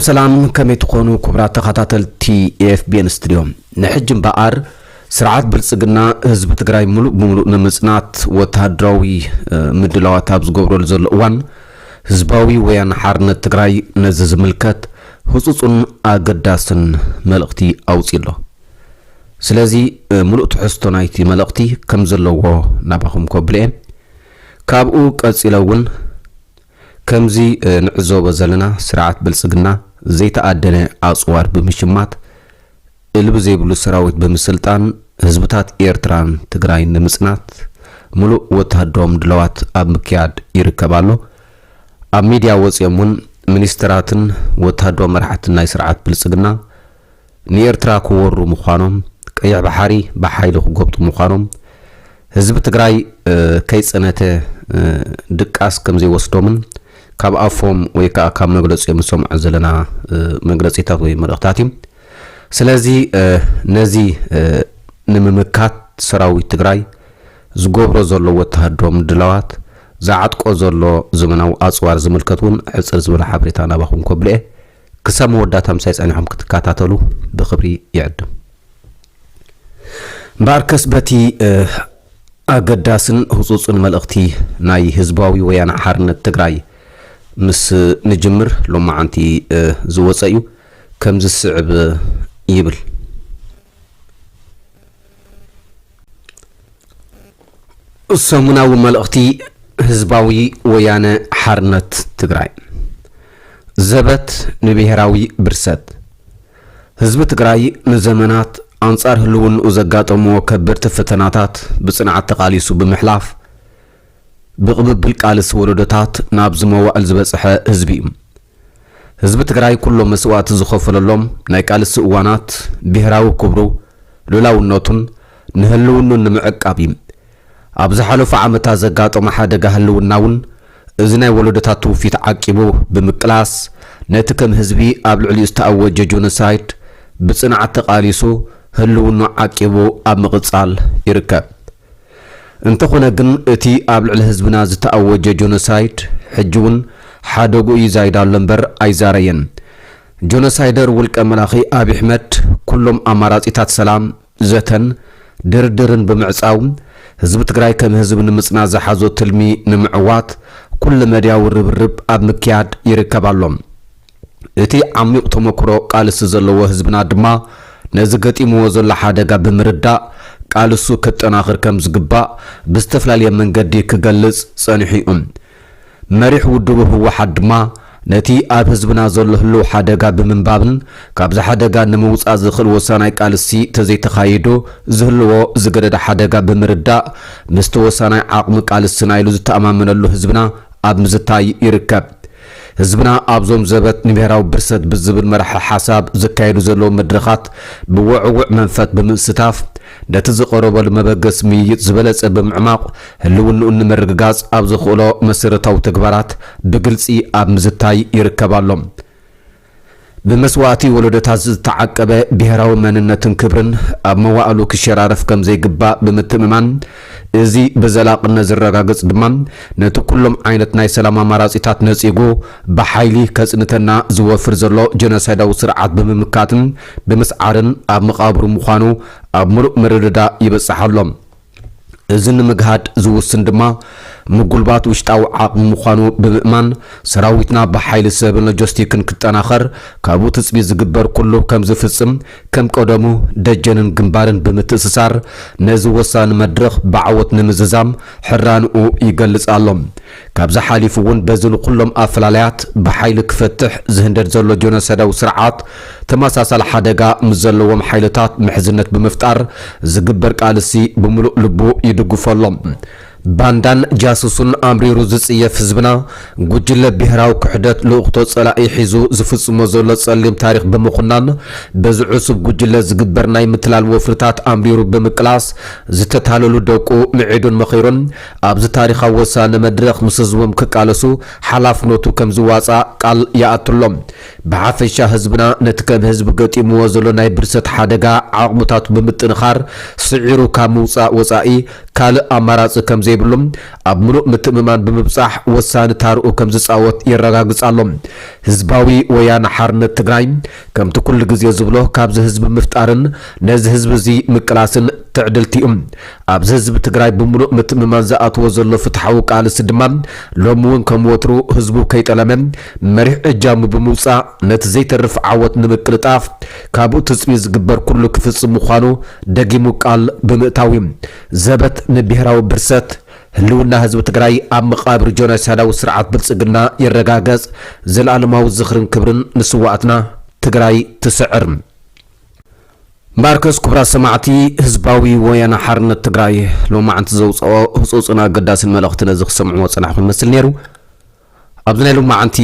سلام كم تكونوا كبرات تخاطل تي اف بي ان ستريوم نحجم بقار سرعات بلصقنا حزب تግራይ ሙሉእ بملؤ نمصنات وتهدراوي مدلوات ابز غبرل زلوان ህዝባዊ ወያነ ሓርነት ትግራይ ነዚ ዝምልከት ህጹጽን አገዳስን መልእኽቲ አውጽሎ ስለዚ ሙሉእ ትሕዝቶ ናይቲ መልእኽቲ ከም ዘለዎ ናባኹም ኮብልኤ ካብኡ ቀጽለውን ከምዚ ንዕዘቦ ዘለና ስርዓት ብልጽግና ዘይተኣደነ አጽዋር ብምሽማት እልብ ዘይብሉ ሰራዊት ብምስልጣን ህዝብታት ኤርትራን ትግራይ ንምጽናት ሙሉእ ወተሃደሮም ድለዋት ኣብ ምክያድ ይርከባሎ ኣብ ሚድያ ወጽየሙን ሚኒስትራትን ወተሃደሮ መራሕትን ናይ ስርዓት ብልጽግና ንኤርትራ ክወሩ ምዃኖም ቀይሕ ባሕሪ ብሓይሊ ክጎብጡ ምዃኖም ህዝቢ ትግራይ ከይጽነተ ድቃስ ከም ዘይወስዶምን ካብ ኣፎም ወይ ከዓ ካብ መግለጽ የምሰምዕ ዘለና መግለጽታት ወይ መልእኽታት ስለዚ ነዚ ንምምካት ሰራዊት ትግራይ ዝገብሮ ዘሎ ወተሃደሮም ድለዋት زعتق أزلو زمناو أصوار زملكتون حصر زبل حبريتا نباخون كبلئ كسام وداتهم سايس أنهم كتكاتاتلو بخبري يعدم باركس بتي أقداسن خصوصا ملأختي ناي هزباوي ويانا حارنة تقراي مس نجمر لما عنتي زوصايو كمز السعب يبل السمناو ملأختي ህዝባዊ ወያነ ሓርነት ትግራይ ዘበት ንብሔራዊ ብርሰት ህዝብ ትግራይ ንዘመናት አንጻር ህልውን ዘጋጠሞ ከበርት ፈተናታት ብጽናዓት ተቃሊሱ ብምሕላፍ ብቅብብል ቃልስ ወለዶታት ናብ ዝመዋዕል ዝበጽሐ ህዝቢ ትግራይ ኩሉ መስዋዕት ዝኸፈለሎም ናይ ቃልስ እዋናት ብሔራዊ ክብሩ ሉላውነቱን ንህልውኑን ንምዕቃብ ኣብ ዝሓለፈ ዓመታት ዘጋጠመ ሓደጋ ህልውናውን እዝናይ ወለዶታት ትውፊት ዓቂቡ ብምቅላስ ነቲ ከም ህዝቢ ኣብ ልዕሊ ዝተኣወጀ ጆኖሳይድ ብጽናዓት ተቃሊሱ ህልውና ዓቂቡ ኣብ ምቕጻል ይርከብ እንተኾነ ግን እቲ ኣብ ልዕሊ ህዝብና ዝተኣወጀ ጆኖሳይድ ሕጂውን ሓደጉ ይዛይዳሎ እምበር ኣይዛረየን ጆኖሳይደር ውልቀ መላኺ አብይ አሕመድ ኩሎም አማራጺታት ሰላም ዘተን ድርድርን ብምዕጻው ህዝብ ትግራይ ከም ህዝብ ንምጽና ዝሓዞ ትልሚ ንምዕዋት ኩሉ መድያው ርብርብ ኣብ ምክያድ ይርከባሎም እቲ ዓሚቕ ተመክሮ ቃልስ ዘለዎ ህዝብና ድማ ነዚ ገጢምዎ ዘሎ ሓደጋ ብምርዳእ ቃልሱ ክጠናኽር ከም ዝግባእ ብዝተፈላለየ መንገዲ ክገልጽ ጸኒሑ መሪሕ ውድብ ህወሓት ድማ ነቲ ኣብ ህዝብና ዘሎ ህልው ሓደጋ ብምንባብን ካብ ሓደጋ ንምውጻእ ዝኽእል ወሳናይ ቃልሲ ተዘይተኻይዶ ዝህልዎ ዝገደደ ሓደጋ ብምርዳእ ምስተወሳናይ ዓቕሚ ቃልሲ ናይሉ ዝተኣማመነሉ ህዝብና ኣብ ምዝታይ ይርከብ ህዝብና ኣብዞም ዘበት ንብሔራዊ ብርሰት ብዝብል መርሐ ሓሳብ ዝካየዱ ዘሎ መድረኻት ብውዕውዕ መንፈት ብምእስታፍ ነቲ ዝቐረበሉ መበገስ ምይይጥ ዝበለጸ ብምዕማቕ ህልውንኡ ንምርግጋጽ ኣብ ዝኽእሎ መሰረታዊ ተግባራት ብግልጺ ኣብ ምዝታይ ይርከባሎም በመስዋዕቲ ወለዶታት ዝተዓቀበ ብሔራዊ መንነትን ክብርን ኣብ መዋዕሉ ክሸራረፍ ከም ዘይግባእ ብምትምማን እዚ በዘላቅነት ዝረጋገጽ ድማ ነቲ ኩሎም ዓይነት ናይ ሰላም አማራጺታት ነጺጉ በሓይሊ ከጽንተና ዝወፍር ዘሎ ጀኖሳይዳዊ ስርዓት ብምምካትን ብምስዓርን ኣብ መቃብሩ ምዃኑ ኣብ ሙሉእ መረዳዳ ይበጽሓሎም እዚ ንምግሃድ ዝውስን ድማ ምጉልባት ውሽጣዊ ዓቕሚ ምዃኑ ብምእማን ሰራዊትና በሓይሊ ሰብን ሎጂስቲክን ክጠናኸር ካብኡ ትጽቢት ዝግበር ኩሉ ከም ዝፍጽም ከም ቀደሙ ደጀንን ግንባርን ብምትእስሳር ነዚ ወሳኒ መድረኽ ብዓወት ንምዝዛም ሕራንኡ ይገልጽ ኣሎም ካብዛ ሓሊፉ እውን በዝሉ ኩሎም ኣፈላልያት በሓይሊ ክፈትሕ ዝህንደድ ዘሎ ጆኖሳይዳዊ ስርዓት ተመሳሳሊ ሓደጋ ምስ ዘለዎም ሓይልታት ምሕዝነት ብምፍጣር ዝግበር ቃልሲ ብምሉእ ልቡ ይድግፈሎም ባንዳን ጃሱሱን አምሪሩ ዝጽየፍ ህዝብና ጉጅለ ብሔራዊ ክሕደት ልኡኽቶ ጸላኢ ሒዙ ዝፍጽሞ ዘሎ ጸሊም ታሪኽ ብምኹናን በዝዑሱብ ጉጅለ ዝግበር ናይ ምትላል ወፍርታት አምሪሩ ብምቅላስ ዝተታለሉ ደቁ ምዒዱን መኺሩን ኣብዚ ታሪኻዊ ወሳኒ መድረኽ ምስ ህዝቦም ክቃለሱ ሓላፍነቱ ከም ዝዋጻእ ቃል ይኣትሎም ብሓፈሻ ህዝብና ነቲ ከም ህዝቢ ገጢምዎ ዘሎ ናይ ብርሰት ሓደጋ ዓቕምታቱ ብምጥንኻር ስዒሩ ካብ ምውጻእ ወጻኢ ካልእ ኣማራጺ ከም ዘይብሎም ኣብ ምሉእ ምትእምማን ብምብጻሕ ወሳኒ ታርኡ ከም ዝጻወት የረጋግጻሎም ህዝባዊ ወያነ ሓርነት ትግራይ ከምቲ ኩሉ ግዜ ዝብሎ ካብዚ ህዝቢ ምፍጣርን ነዚ ህዝቢ እዚ ምቅላስን ትዕድልቲኦም ኣብዚ ህዝቢ ትግራይ ብምሉእ ምትእምማን ዝኣትዎ ዘሎ ፍትሓዊ ቃልሲ ድማ ሎሚ እውን ከም ወትሩ ህዝቡ ከይጠለመ መሪሕ እጃሙ ብምውፃእ ነቲ ዘይተርፍ ዓወት ንምቅልጣፍ ካብኡ ትፅቢ ዝግበር ኩሉ ክፍፅም ምዃኑ ደጊሙ ቃል ብምእታዊ ዘበት ንብሔራዊ ብርሰት ህልውና ህዝቢ ትግራይ ኣብ መቃብር ጆኖሳይዳዊ ስርዓት ብልጽግና ይረጋገጽ ዘለኣለማዊ ዝኽርን ክብርን ንስዋዕትና ትግራይ ትስዕር ማርከስ ኩብራ ሰማዕቲ ህዝባዊ ወያነ ሓርነት ትግራይ ሎማዓንቲ ዘውፅኦ ህፁፅና ገዳስን መልእኽቲ ነዚ ክሰምዕዎ ፀናሕኩም ይመስል ነይሩ ኣብዚ ናይ ሎማዓንቲ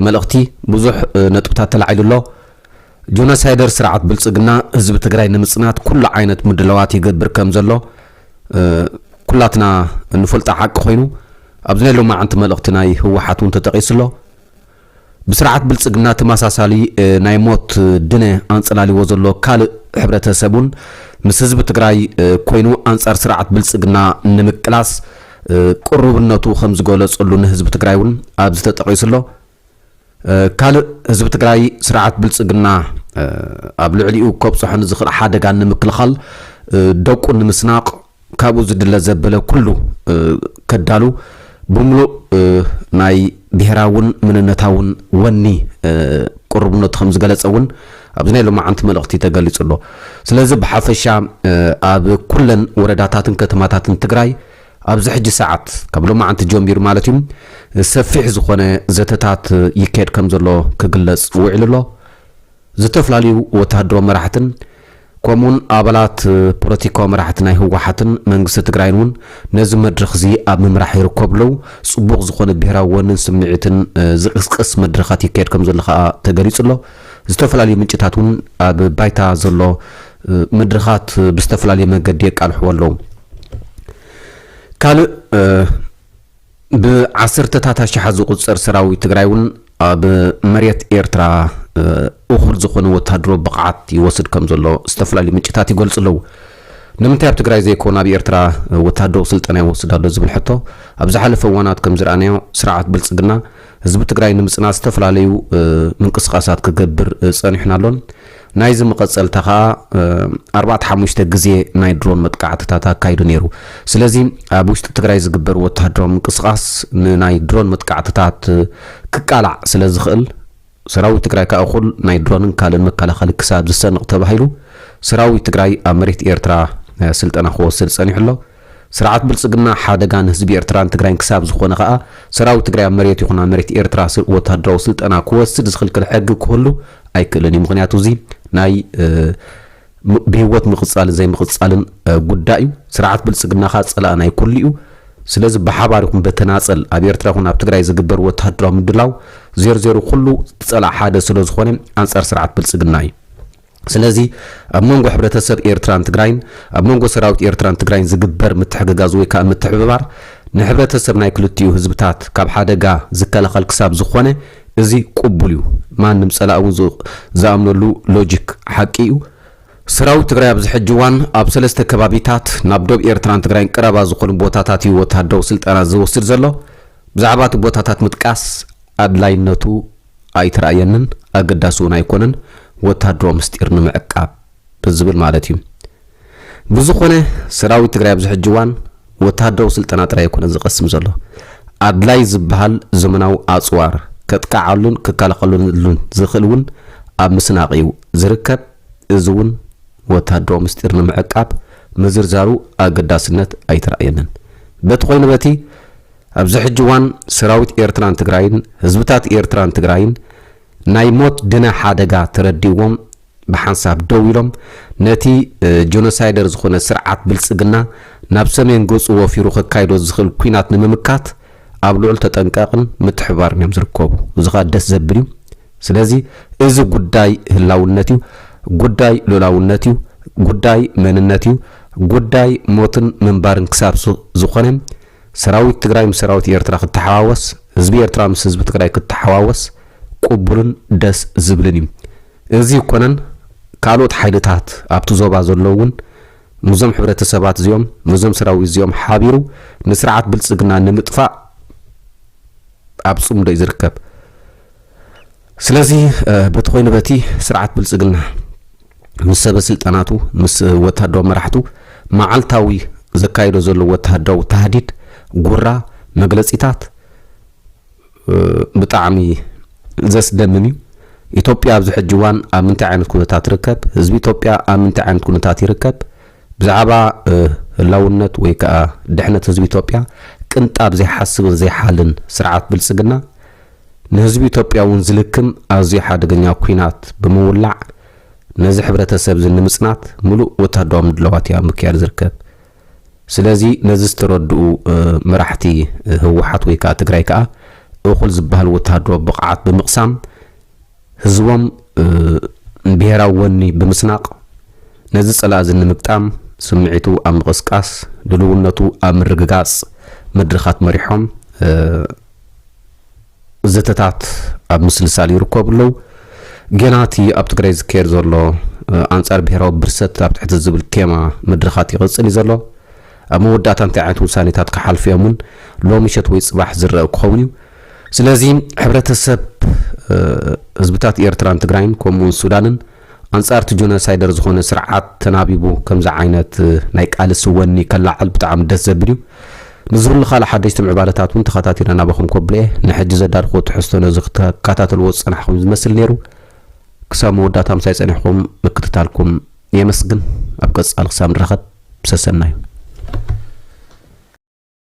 መልእኽቲ ብዙሕ ነጥብታት ተላዒሉሎ ጆኖሳይደር ስርዓት ብልጽግና ህዝቢ ትግራይ ንምጽናት ኩሉ ዓይነት ምድለዋት ይገብር ከም ዘሎ ኩላትና ንፈልጣ ሓቂ ኮይኑ ኣብዚ ናይ ሎማዓንቲ መልእኽቲ ናይ ህወሓት እውን ተጠቂሱሎ ብስርዓት ብልጽግና ተመሳሳሊ ናይ ሞት ድነ አንጸላሊዎ ዘሎ ካልእ ሕብረተሰቡን ምስ ህዝቢ ትግራይ ኮይኑ አንጻር ስርዓት ብልጽግና ንምቅላስ ቁርብነቱ ከም ዝገለጸሉ ንህዝቢ ትግራይ እውን ኣብዚ ተጠቂሱሎ ካልእ ህዝቢ ትግራይ ስርዓት ብልጽግና ኣብ ልዕሊኡ ከብፅሖ ንዝኽእል ሓደጋ ንምክልኻል ደቁ ንምስናቕ ካብኡ ዝድለ ዘበለ ኩሉ ከዳሉ ብምሉእ ናይ ብሔራውን መንነታውን ወኒ ቁርብነቱ ከም ዝገለጸ እውን ኣብዚ ናይ ሎማዓንቲ መልእኽቲ ተገሊጹሎ ስለዚ ብሓፈሻ ኣብ ኩለን ወረዳታትን ከተማታትን ትግራይ ኣብዚ ሕጂ ሰዓት ካብ ሎማዓንቲ ጀሚሩ ማለት እዩ ሰፊሕ ዝኾነ ዘተታት ይካየድ ከም ዘሎ ክግለጽ ውዒሉሎ ዝተፈላለዩ ወታደራዊ መራሕትን ከምኡን ኣባላት ፖለቲካዊ መራሕቲ ናይ ህወሓትን መንግስቲ ትግራይን እውን ነዚ መድረኽ እዚ ኣብ ምምራሕ ይርከብሉ ጽቡቕ ዝኾነ ብሔራዊ ወንን ስምዒትን ዝቅስቅስ መድረኻት ይካየድ ከም ዘሎ ከዓ ተገሊጹሎ ዝተፈላለዩ ምንጭታት እውን ኣብ ባይታ ዘሎ መድረኻት ብዝተፈላለየ መንገዲ የቃልሕዎ ኣለዉ ካልእ ብዓሰርተታት ኣሽሓት ዝቁፀር ሰራዊት ትግራይ እውን ኣብ መሬት ኤርትራ እኹል ዝኾነ ወታደራዊ ብቕዓት ይወስድ ከም ዘሎ ዝተፈላለዩ ምንጭታት ይገልጹ ኣለዉ ንምንታይ ኣብ ትግራይ ዘይኮነ ኣብ ኤርትራ ወታደራዊ ስልጠና ይወስድ ኣሎ ዝብል ሕቶ ኣብ ዝሓለፈ እዋናት ከም ዝረኣናዮ ስርዓት ብልጽግና ህዝቢ ትግራይ ንምጽናት ዝተፈላለዩ ምንቅስቃሳት ክገብር ጸኒሕና ኣሎን ናይዚ መቐፀልታ ከዓ 45 ግዜ ናይ ድሮን መጥቃዕትታት ኣካይዱ ነይሩ ስለዚ ኣብ ውሽጢ ትግራይ ዝግበር ወታደራዊ ምንቅስቃስ ንናይ ድሮን መጥቃዕትታት ክቃላዕ ስለ ዝኽእል ሰራዊት ትግራይ ከዓ እኹል ናይ ድሮንን ካልእን መከላኸሊ ክሳብ ዝሰንቕ ተባሂሉ ሰራዊት ትግራይ ኣብ መሬት ኤርትራ ስልጠና ክወስድ ጸኒሑ ኣሎ ስርዓት ብልጽግና ሓደጋ ንህዝቢ ኤርትራን ትግራይን ክሳብ ዝኾነ ከዓ ሰራዊት ትግራይ ኣብ መሬት ይኹን ኣብ መሬት ኤርትራ ወታደራዊ ስልጠና ክወስድ ዝኽልክል ሕጊ ክህሉ ኣይክእልን እዩ ምክንያቱ እዚ ናይ ብህይወት ምቕጻልን ዘይምቕጻልን ጉዳይ እዩ ስርዓት ብልጽግና ከዓ ጸላእና ይኩሉ እዩ ስለዚ ብሓባር ይኹን በተናጸል ኣብ ኤርትራ ይኹን ኣብ ትግራይ ዝግበር ወታደራዊ ምድላው ዜሮ ኩሉ ጸላእ ሓደ ስለ ዝኾነ አንጻር ስርዓት ብልጽግና እዩ ስለዚ ኣብ መንጎ ሕብረተሰብ ኤርትራን ትግራይን ኣብ መንጎ ሰራዊት ኤርትራን ትግራይን ዝግበር ምትሕግጋዝ ወይ ከዓ ምትሕብባር ንሕብረተሰብ ናይ ክልቲኡ ህዝብታት ካብ ሓደጋ ዝከላኸል ክሳብ ዝኾነ እዚ ቅቡል እዩ ማንም ጸላእ ዝኣምነሉ ሎጂክ ሓቂ እዩ ሰራዊት ትግራይ ኣብዚ ሕጂ እዋን ኣብ ሰለስተ ከባቢታት ናብ ደቡብ ኤርትራን ትግራይን ቀረባ ዝኾኑ ቦታታት እዩ ወታደራዊ ስልጠና ዝወስድ ዘሎ ብዛዕባ እቲ ቦታታት ምጥቃስ ኣድላይነቱ ኣይተረኣየንን ኣገዳሲ እውን ኣይኮነን ወታደራዊ ምስጢር ንምዕቃብ ብዝብል ማለት እዩ ብዝኾነ ሰራዊት ትግራይ ኣብዚ ሕጂ እዋን ወታደራዊ ስልጠና ጥራይ ኣይኮነን ዝቐስም ዘሎ ኣድላይ ዝበሃል ዘመናዊ ኣጽዋር ከጥቃዓሉን ክከላኸሉን ዝኽእል እውን ኣብ ምስናቕ እዩ ዝርከብ እዚ እውን ወታደራዊ ምስጢር ንምዕቃብ ምዝርዛሩ ኣገዳስነት ኣይተረኣየንን በቲ ኮይኑ በቲ ኣብዚ ሕጂ እዋን ሰራዊት ኤርትራን ትግራይን ህዝብታት ኤርትራን ትግራይን ናይ ሞት ድነ ሓደጋ ተረዲዎም ብሓንሳብ ደው ኢሎም ነቲ ጆኖሳይደር ዝኾነ ስርዓት ብልጽግና ናብ ሰሜን ገጹ ወፊሩ ከካይዶ ዝኽእል ኩናት ንምምካት ኣብ ልዑል ተጠንቀቕን ምትሕባርን እዮም ዝርከቡ እዚ ከዓ ደስ ዘብል እዩ ስለዚ እዚ ጉዳይ ህላውነት እዩ ጉዳይ ሉላውነት እዩ ጉዳይ መንነት እዩ ጉዳይ ሞትን ምንባርን ክሳብ ዝኾነ ሰራዊት ትግራይ ምስ ሰራዊት ኤርትራ ክትሓዋወስ ህዝቢ ኤርትራ ምስ ህዝቢ ትግራይ ክትሓዋወስ ቅቡልን ደስ ዝብልን እዩ እዚ ይኮነን ካልኦት ሓይልታት ኣብቲ ዞባ ዘለውን مزوم حبرة السبات زيوم مزوم سراوي زيوم حابيرو نسرعت بلصقنا نمطفا أبصم دا يزركب سلازي بتخوين بتي سرعت بلصقنا مس بسلطناتو مس وتهدو مرحتو معالتاوي زكايدو زلو وتهدو تهديد غورا مغلصيتات بطعمي زس دممي ኢትዮጵያ ኣብዚ ሕጂ ዋን ኣብ ምንታይ ዓይነት ኩነታት ትርከብ ህዝቢ ኢትዮጵያ ኣብ ምንታይ ዓይነት ኩነታት ይርከብ ብዛዕባ ህላውነት ወይ ከዓ ድሕነት ህዝቢ ኢትዮጵያ ቅንጣብ ዘይሓስብን ዘይሓልን ስርዓት ብልጽግና ንህዝቢ ኢትዮጵያ እውን ዝልክም ኣዝዩ ሓደገኛ ኩናት ብምውላዕ ነዚ ሕብረተሰብ ዝንምጽናት ሙሉእ ወታደራዊ ምድለዋት እያ ምክያድ ዝርከብ ስለዚ ነዚ ዝተረድኡ መራሕቲ ህወሓት ወይ ከዓ ትግራይ ከዓ እኹል ዝበሃል ወታደራዊ ብቕዓት ብምቕሳም ህዝቦም ብሄራዊ ወኒ ብምስናቅ ነዚ ጸላእ ዝንምቅጣም ስምዒቱ ኣብ ምቕስቃስ ድልውነቱ ኣብ ምርግጋጽ መድረኻት መሪሖም ዘተታት ኣብ ምስልሳል ይርከቡ ኣለው ገናቲ ኣብ ትግራይ ዝካየድ ዘሎ ኣንጻር ብሄራዊ ብርሰት ኣብ ትሕቲ ዝብል ቴማ መድረኻት ይቕጽል እዩ ዘሎ ኣብ መወዳእታ እንታይ ዓይነት ውሳኔታት ክሓልፉ እዮምን ሎሚ ሸት ወይ ጽባሕ ዝረአ ክኸውን እዩ ስለዚ ሕብረተሰብ ህዝብታት ኤርትራን ትግራይን ከምኡውን ሱዳንን ኣንጻር እቲ ጆኖሳይደር ዝኾነ ስርዓት ተናቢቡ ከምዚ ዓይነት ናይ ቃልሲ ወኒ ከላዕል ብጣዕሚ ደስ ዘብል እዩ ንዝብሉ ካልእ ሓደሽቲ ምዕባለታት እውን ተኸታቲልና ናበኹም ከብልየ ንሕጂ ዘዳርኽዎ ትሕዝቶ ነዚ ክትከታተልዎ ዝጸናሕኩም ዝመስል ነይሩ ክሳብ መወዳእታ ምሳይ ጸኒሕኩም ምክትታልኩም የመስግን ኣብ ቀጻሊ ክሳብ ንረኸብ ሰሰና እዩ